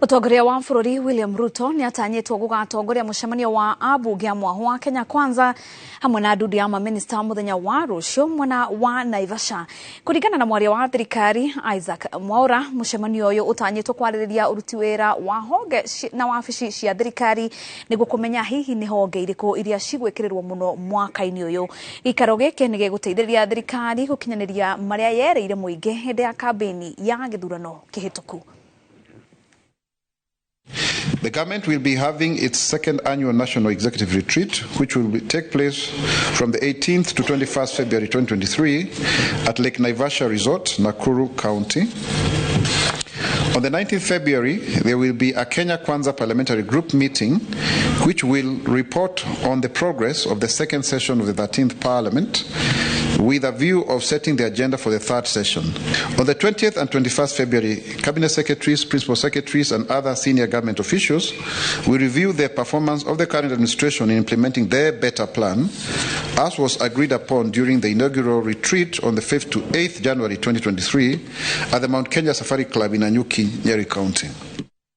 Mũtongoria wa bũrũri William Ruto nĩ atanyĩtwo gũgatongoria mũcemanio wa ambunge a mwahũ wa Kenya Kwanza hamwe na ndundu ya mamĩnĩsta mũthenya wa rũciũ mwena wa Naivasha. Kũringana na mwaria wa thirikari Isaac Mwaura, mũcemanio ũyũ ũtanyĩtwo kwarĩrĩria ũruti wĩra wa honge na wabici cia thirikari nĩguo kũmenya hihi nĩ honge irĩkũ iria cigwĩkĩrĩrwo mũno mwaka-inĩ ũyũ. Gĩikaro gĩkĩ nĩ gĩgũteithĩrĩria thirikari gũkinyanĩria marĩa yereire mũingĩ hĩndĩ ya kambĩini ya gĩthurano kĩhĩtũku. The government will be having its second annual National Executive Retreat, which will take place from the 18th to 21st February 2023 at Lake Naivasha Resort, Nakuru County. On the 19th February, there will be a Kenya Kwanza Parliamentary Group meeting, which will report on the progress of the second session of the 13th Parliament, with a view of setting the agenda for the third session. On the 20th and 21st February, Cabinet Secretaries, Principal Secretaries and other senior government officials will review the performance of the current administration in implementing their better plan, as was agreed upon during the inaugural retreat on the 5th to 8th January 2023 at the Mount Kenya Safari Club in Nanyuki, Nyeri County.